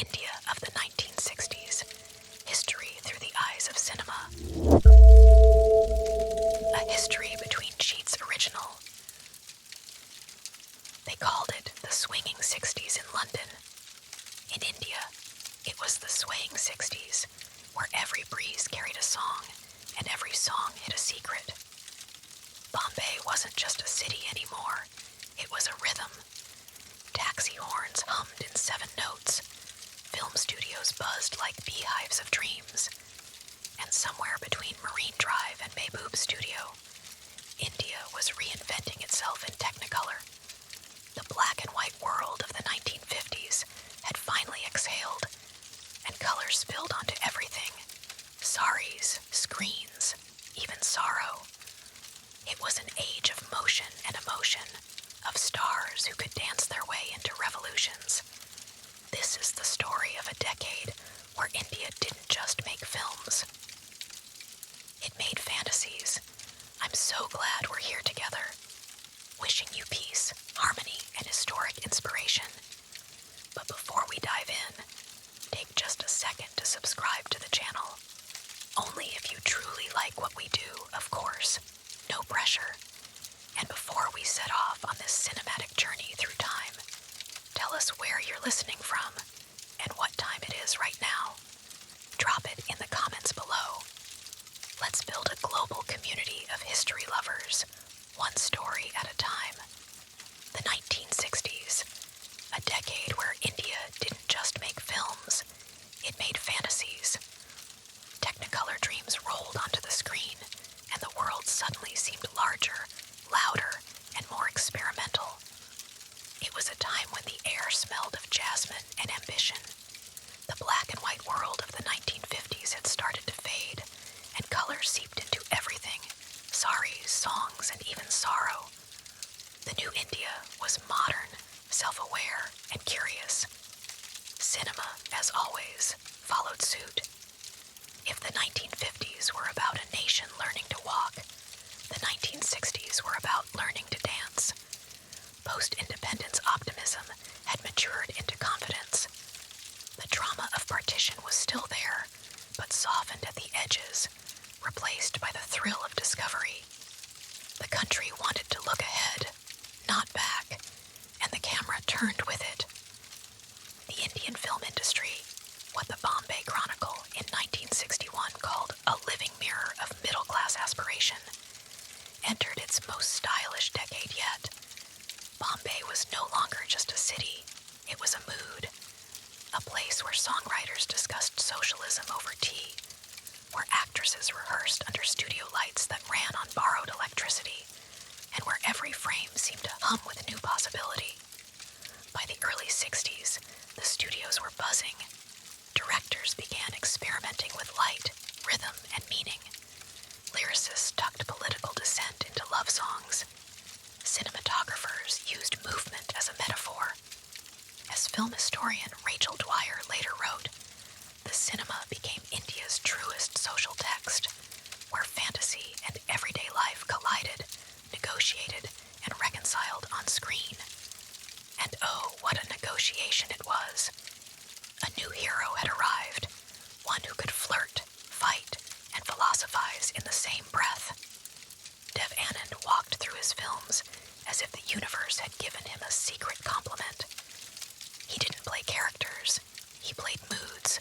India of the 1960s, history through the eyes of cinema. A history between sheets original. They called it the swinging 60s in London. In India, it was the swaying 60s, where every breeze carried a song, and every song hid a secret. Bombay wasn't just a city anymore, it was a rhythm. Taxi horns hummed in 7 notes, film studios buzzed like beehives of dreams, and somewhere between Marine Drive and Mehboob Studio, India was reinventing itself in Technicolor. The black and white world of the 1950s had finally exhaled, and color spilled onto everything. Saris, screens, even sorrow. It was an age of motion and emotion, of stars who could dance their way into revolutions. This is the story of a decade where India didn't just make films. It made fantasies. I'm so glad we're here together. Wishing you peace, harmony, and historic inspiration. But before we dive in, take just a second to subscribe to the channel. Only if you truly like what we do, of course. No pressure. And before we set off on this cinematic journey through time, tell us where you're listening from and what time it is right now. Drop it in the comments below. Let's build a global community of history lovers, one story at a time. The 1960s, a decade where India didn't just make films, it made fantasies. Technicolor dreams rolled onto the screen, and the world suddenly seemed larger, louder, and more experimental. It was a time when the air smelled of jasmine and ambition. The black and white world of the 1950s had started to fade, and color seeped into everything, saris, songs, and even sorrow. The new India was modern, self-aware, and curious. Cinema, as always, followed suit. If the 1950s were about a nation learning to walk, the 1960s were about learning to dance. Post-independence optimism had matured into confidence. The trauma of partition was still there, but softened at the edges, replaced by the thrill of discovery. The country wanted to look ahead, not back, and the camera turned with it. The Indian film industry, what the Bombay Chronicle in 1961 called a living mirror of middle-class aspiration, entered its most stylish decade yet. Bombay was no longer just a city, it was a mood. A place where songwriters discussed socialism over tea, where actresses rehearsed under studio lights that ran on borrowed electricity, and where every frame seemed to hum with new possibility. By the early 60s, the studios were buzzing. Directors began experimenting with light, rhythm, and meaning. Lyricists tucked political dissent into love songs. Cinematographers used movement as a metaphor. As film historian Rachel Dwyer later wrote, the cinema became India's truest social text, where fantasy and everyday life collided, negotiated, and reconciled on screen. And oh, what a negotiation it was. A new hero had arrived, one who could flirt, fight, and philosophize in the same breath. Dev Anand walked through his films as if the universe had given him a secret compliment. He didn't play characters, he played moods.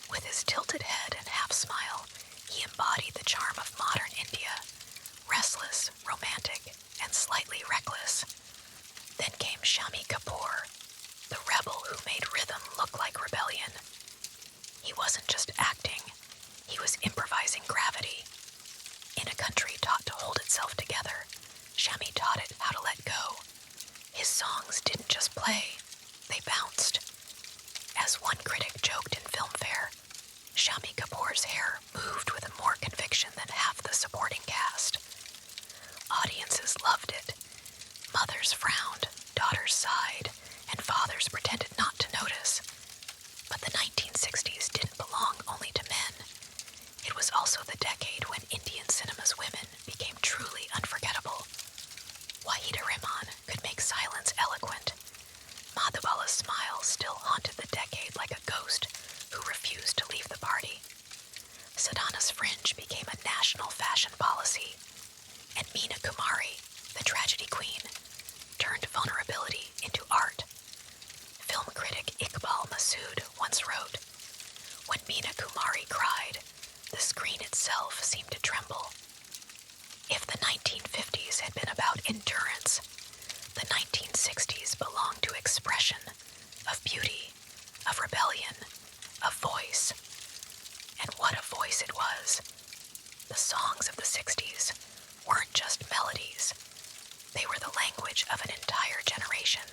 With his tilted head and half-smile, he embodied the charm of modern India, restless, romantic, and slightly reckless. Then came Shammi Kapoor, the rebel who made rhythm look like rebellion. He wasn't just acting, he was improvising gravity. In a country taught to hold itself together, Shammi taught it how to let go. His songs didn't just play, they bounced. As one critic joked in Filmfare, Shammi Kapoor's hair moved with more conviction than half the supporting cast. Audiences loved it. Mothers frowned, daughters sighed, and fathers pretended not to notice. But the 1960s didn't belong only to men. It was also the decade when Indian cinema's women became truly unforgettable. Wahida Rehman could make silence eloquent. Madhubala's smile still haunted the decade like a endurance. The 1960s belonged to expression, of beauty, of rebellion, of voice. And what a voice it was. The songs of the 60s weren't just melodies. They were the language of an entire generation.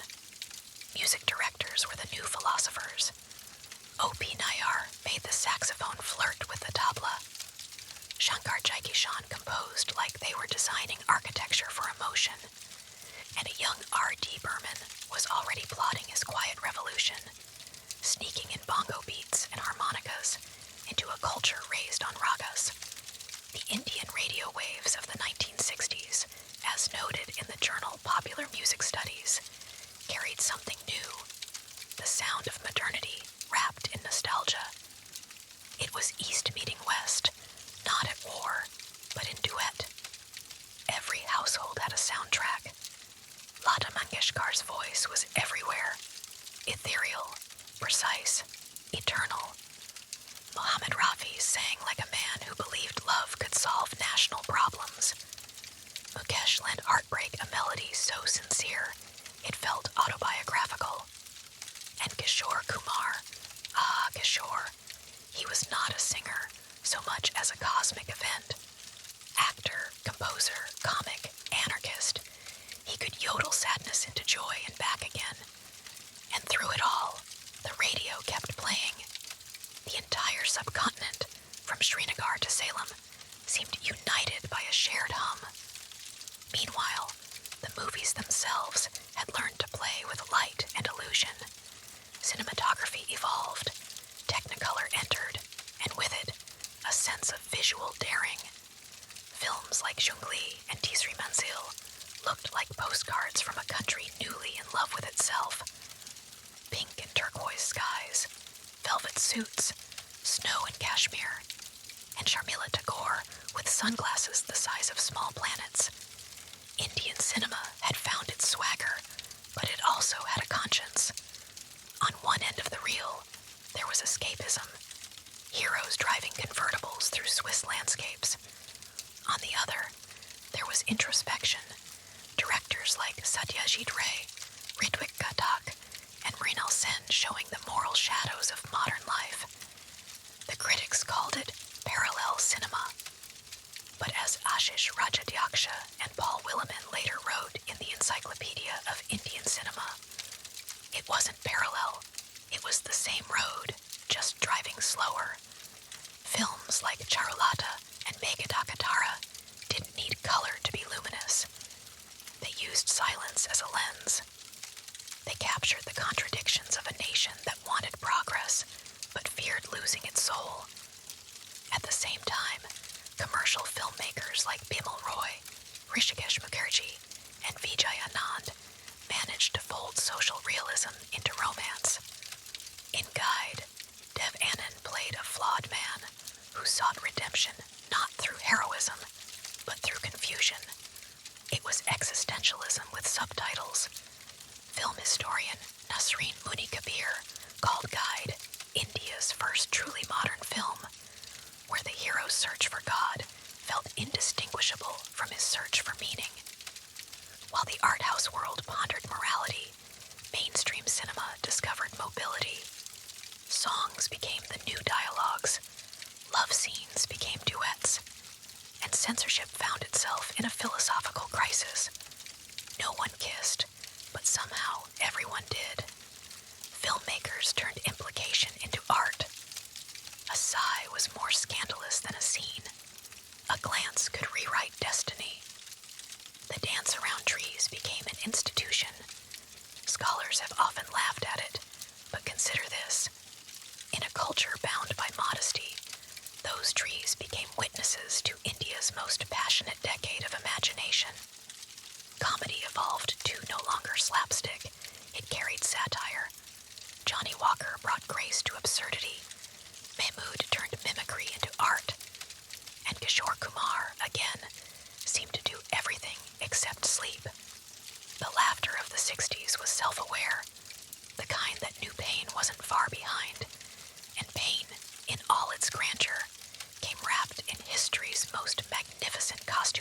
Music directors were the new philosophers. O.P. Nayar made the saxophone flirt with the tabla. Shankar-Jaikishan composed like they were designing architecture for emotion. And a young R.D. Burman was already plotting his quiet revolution, sneaking in bongo beats and harmonicas into a culture raised on ragas. The Indian radio waves of the 1960s, as noted in the journal Popular Music Studies, carried something new, the sound of modernity wrapped in nostalgia. It was East meeting West, not at war, but in duet. Every household had a soundtrack. Lata Mangeshkar's voice was everywhere, ethereal, precise, eternal. Mohammed Rafi sang like a man who believed love could solve national problems. Mukesh lent Heartbreak a melody so sincere it felt autobiographical. And Kishore Kumar, Kishore, he was not a singer so much as a cosmic event. Actor, composer, comic, anarchist, he could yodel sadness into joy and back again. And through it all, the radio kept playing. The entire subcontinent, from Srinagar to Salem, seemed united by a shared hum. Meanwhile, the movies themselves had learned to play with light and illusion. Cinematography evolved, Technicolor entered, and with it, a sense of visual daring. Films like Jungli and Teesri Manzil looked like postcards from a country newly in love with itself. Pink and turquoise skies, velvet suits, snow in Kashmir, and Sharmila Tagore with sunglasses the size of small planets. Indian cinema had found its swagger, but it also had a conscience. On one end of the reel, there was escapism, heroes driving convertibles through Swiss landscapes. On the other, there was introspection, directors like Satyajit Ray, Ritwik Ghatak, and Mrinal Sen showing the moral shadows of modern life. The critics called it parallel cinema. But as Ashish Rajadhyaksha and Paul Williman later wrote in the Encyclopedia of Indian Cinema, it wasn't parallel, it was the same road, just driving slower. Films like Charulata and Meghdakatara didn't need color to be luminous. They used silence as a lens. They captured the contradictions of a nation that wanted progress, but feared losing its soul. At the same time, commercial filmmakers like Bimal Roy, Rishikesh Mukherjee, and Vijay Anand managed to fold social realism into romance. In Guide, Dev Anand played a flawed man who sought redemption not through heroism, but through confusion. It was existentialism with subtitles. Film historian Nasreen Muni Kabir called Guide India's first truly modern film, where the hero's search for God felt indistinguishable from his search for meaning. While the art house world pondered morality, mainstream cinema discovered mobility. Songs became the new dialogues, love scenes became duets, and censorship found itself in a philosophical crisis. No one kissed, but somehow everyone did. Filmmakers turned implication into art. A sigh was more scandalous than a scene. A glance could rewrite destiny. The dance around trees became an institution. Scholars have often laughed at it, but consider this. In a culture bound by modesty, those trees became witnesses to India's most passionate decade of imagination. Comedy evolved to no longer slapstick. It carried satire. Johnny Walker brought grace to absurdity. Mahmood turned mimicry into art. And Kishore Kumar, again, seemed to do everything except sleep. The laughter of the 60s was self-aware, the kind that knew pain wasn't far behind. And pain, in all its grandeur, came wrapped in history's most magnificent costume.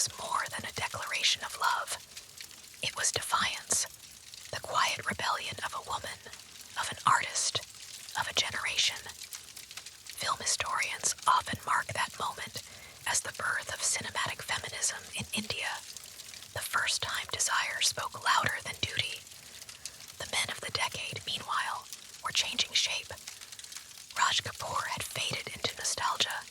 was more than a declaration of love. It was defiance, the quiet rebellion of a woman, of an artist, of a generation. Film historians often mark that moment as the birth of cinematic feminism in India, the first time desire spoke louder than duty. The men of the decade, meanwhile, were changing shape. Raj Kapoor had faded into nostalgia.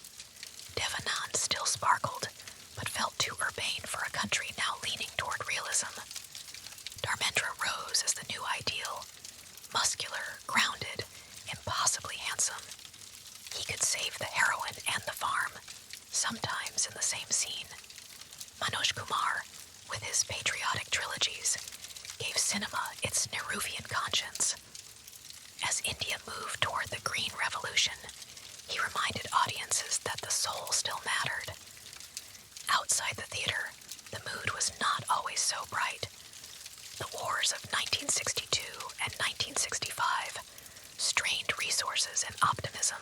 Dev Anand still sparkled, but felt too urbane for a country now leaning toward realism. Dharmendra rose as the new ideal, muscular, grounded, impossibly handsome. He could save the heroine and the farm, sometimes in the same scene. Manoj Kumar, with his patriotic trilogies, gave cinema its Nehruvian conscience. As India moved toward the Green Revolution, he reminded audiences that the soul still mattered. Outside the theater, the mood was not always so bright. The wars of 1962 and 1965 strained resources and optimism.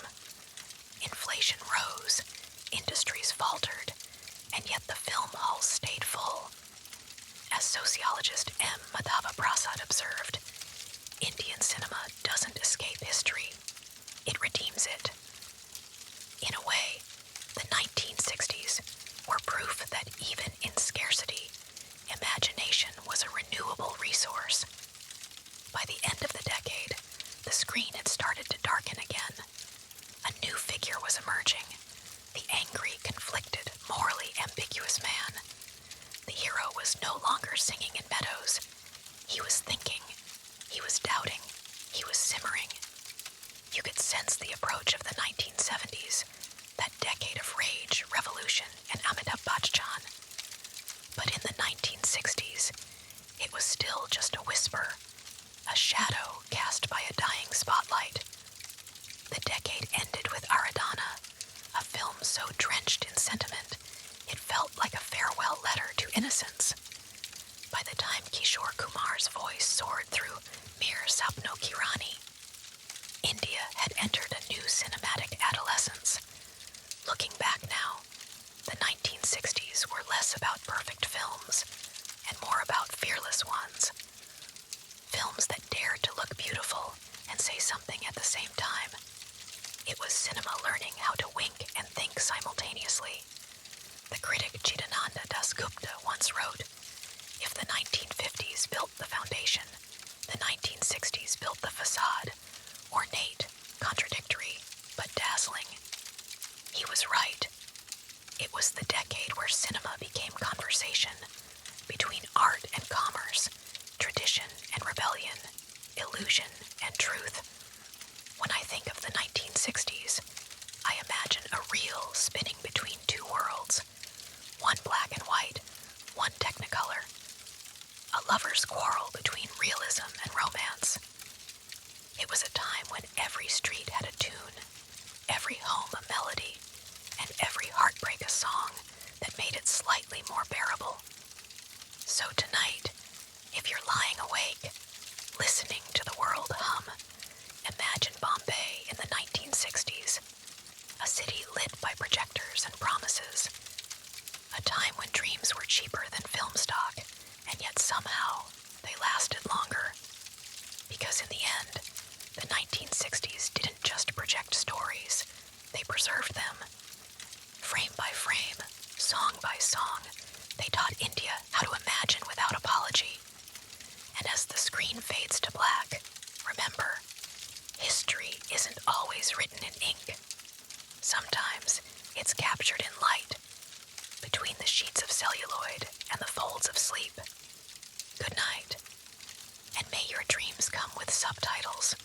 Inflation rose, industries faltered, and yet the film halls stayed full. As sociologist M. Madhava Prasad observed, Indian cinema doesn't escape history, it redeems it. In a way, the 1960s were proof that even in scarcity, imagination was a renewable resource. By the end of the decade, the screen had started to darken again. A new figure was emerging, the angry, conflicted, morally ambiguous man. The hero was no longer singing in meadows. He was thinking. He was doubting. He was simmering. You could sense the approach of the 1970s, that decade of rage, revolution, and Amitabh Bachchan. But in the 1960s, it was still just a whisper, a shadow cast by a dying spotlight. The decade ended with Aradhana, a film so drenched in sentiment, it felt like a farewell letter to innocence. By the time Kishore Kumar's voice soared through Mir Sapno Ki Rani, India had entered a new cinematic adolescence. Looking back now, the 1960s were less about perfect films and more about fearless ones. Films that dared to look beautiful and say something at the same time. It was cinema learning how to wink and think simultaneously. The critic Chidananda Dasgupta once wrote, "If the 1950s built the foundation, the 1960s built the facade, ornate, contradictory, but dazzling." He was right. It was the decade where cinema became conversation between art and commerce, tradition and rebellion, illusion and truth. When I think of the 1960s, I imagine a reel spinning between two worlds, one black and white, one technicolor, a lover's quarrel between realism and romance. It was a time when every street had a tune, every home a melody, and every heartbreak a song that made it slightly more bearable. So tonight, if you're lying awake, listening to the world hum, imagine Bombay in the 1960s, a city lit by projectors and promises, a time when dreams were cheaper than film stock, and yet somehow they lasted longer. Because in the end, the 1960s didn't just project stories, they preserved them. Frame by frame, song by song, they taught India how to imagine without apology. And as the screen fades to black, remember, history isn't always written in ink. Sometimes it's captured in light, between the sheets of celluloid and the folds of sleep. Good night, and may your dreams come with subtitles